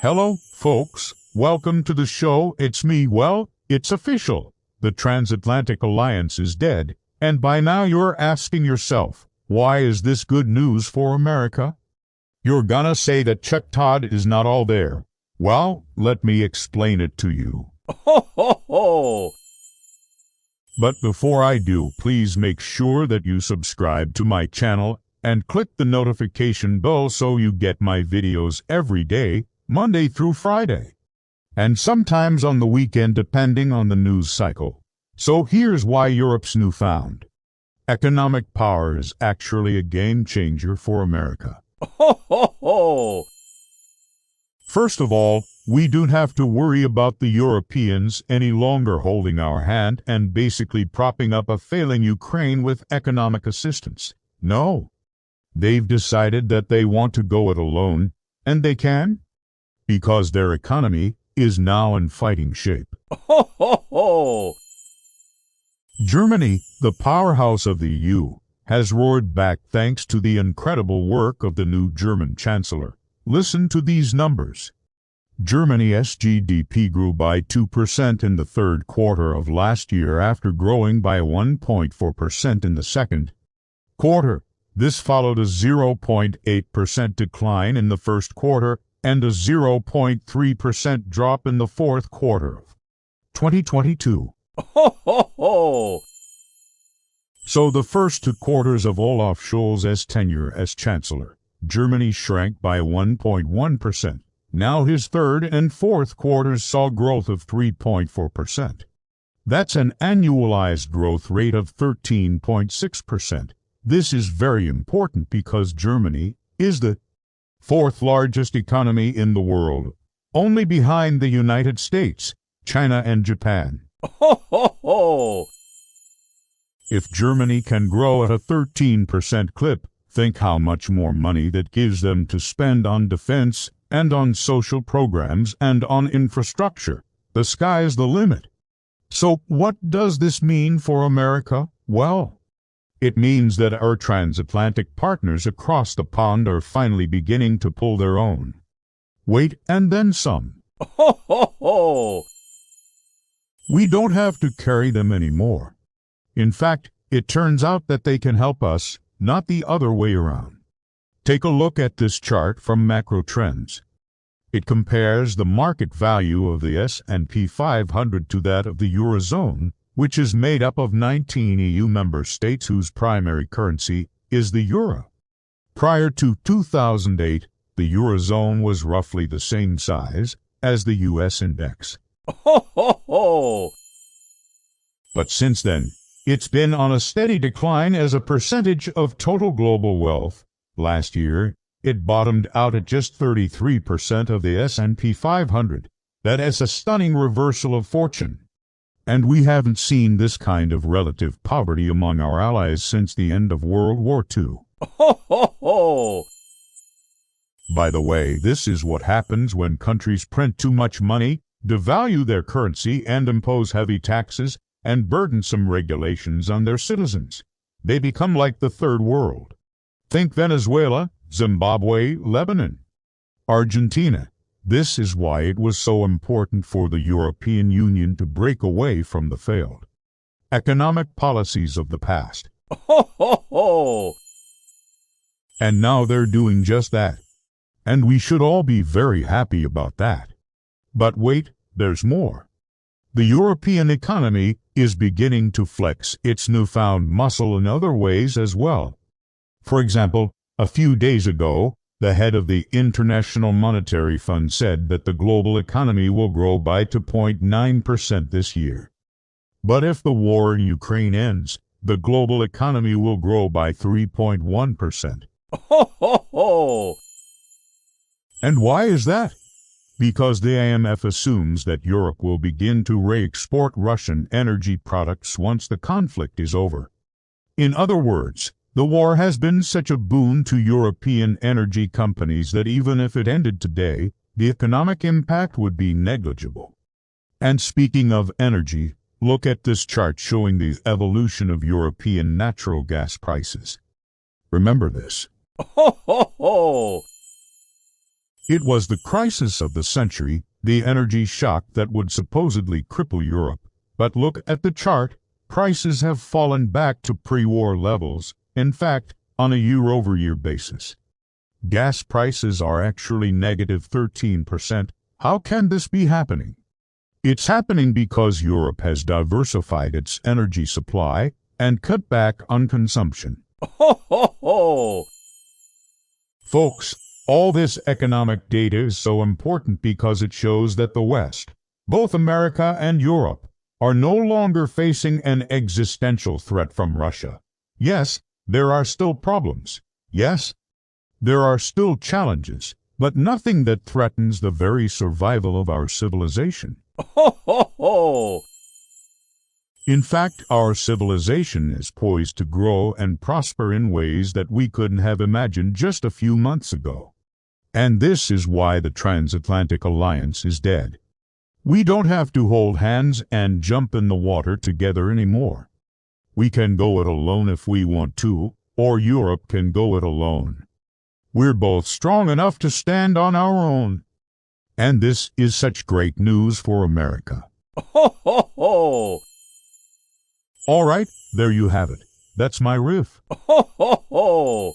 Hello, folks. Welcome to the show. It's me. Well, it's official. The transatlantic alliance is dead. And by now you're asking yourself, why is this good news for America? You're gonna say that Chuck Todd is not all there. Well, let me explain it to you. Ho, ho, ho! But before I do, please make sure that you subscribe to my channel and click the notification bell so you get my videos every day, Monday through Friday, and sometimes on the weekend depending on the news cycle. So here's why Europe's newfound economic power is actually a game changer for America. Ho, ho, ho! First of all, we don't have to worry about the Europeans any longer holding our hand and basically propping up a failing Ukraine with economic assistance. No. They've decided that they want to go it alone, and they can, because their economy is now in fighting shape. Ho, ho, ho! Germany, the powerhouse of the EU, has roared back thanks to the incredible work of the new German Chancellor. Listen to these numbers. Germany's GDP grew by 2% in the third quarter of last year after growing by 1.4% in the second quarter. This followed a 0.8% decline in the first quarter and a 0.3% drop in the fourth quarter of 2022. Ho, ho, ho! So the first 2 quarters of Olaf Scholz's tenure as Chancellor, Germany shrank by 1.1%. Now his third and fourth quarters saw growth of 3.4%. That's an annualized growth rate of 13.6%. This is very important because Germany is the fourth largest economy in the world, only behind the United States, China, and Japan. Ho, ho, ho! If Germany can grow at a 13% clip, think how much more money that gives them to spend on defense and on social programs and on infrastructure. The sky's the limit. So what does this mean for America? Well, it means that our transatlantic partners across the pond are finally beginning to pull their own weight and then some. Ho, ho, ho! We don't have to carry them anymore. In fact, it turns out that they can help us, not the other way around. Take a look at this chart from Macro Trends. It compares the market value of the S&P 500 to that of the Eurozone, which is made up of 19 EU member states whose primary currency is the euro. Prior to 2008, the Eurozone was roughly the same size as the US index. Ho, ho, ho! But since then, it's been on a steady decline as a percentage of total global wealth. Last year, it bottomed out at just 33% of the S&P 500. That is a stunning reversal of fortune. And we haven't seen this kind of relative poverty among our allies since the end of World War II. Ho, ho, ho! By the way, this is what happens when countries print too much money, devalue their currency, and impose heavy taxes and burdensome regulations on their citizens. They become like the third world. Think Venezuela, Zimbabwe, Lebanon, Argentina. This is why it was so important for the European Union to break away from the failed economic policies of the past. Ho, ho, ho! And now they're doing just that. And we should all be very happy about that. But wait, there's more. The European economy is beginning to flex its newfound muscle in other ways as well. For example, a few days ago, the head of the International Monetary Fund said that the global economy will grow by 2.9% this year. But if the war in Ukraine ends, the global economy will grow by 3.1%. Ho, ho, ho! And why is that? Because the IMF assumes that Europe will begin to re-export Russian energy products once the conflict is over. In other words, the war has been such a boon to European energy companies that even if it ended today, the economic impact would be negligible. And speaking of energy, look at this chart showing the evolution of European natural gas prices. Remember this. Ho, ho, ho! It was the crisis of the century, the energy shock that would supposedly cripple Europe. But look at the chart. Prices have fallen back to pre-war levels. In fact, on a year-over-year basis, gas prices are actually negative 13%. How can this be happening? It's happening because Europe has diversified its energy supply and cut back on consumption. Ho, ho, ho! Folks, all this economic data is so important because it shows that the West, both America and Europe, are no longer facing an existential threat from Russia. Yes, there are still problems. Yes, there are still challenges, but nothing that threatens the very survival of our civilization. Ho, ho, ho! In fact, our civilization is poised to grow and prosper in ways that we couldn't have imagined just a few months ago. And this is why the transatlantic alliance is dead. We don't have to hold hands and jump in the water together anymore. We can go it alone if we want to, or Europe can go it alone. We're both strong enough to stand on our own. And this is such great news for America. Ho, ho, ho! All right, there you have it. That's my riff. Ho, ho, ho!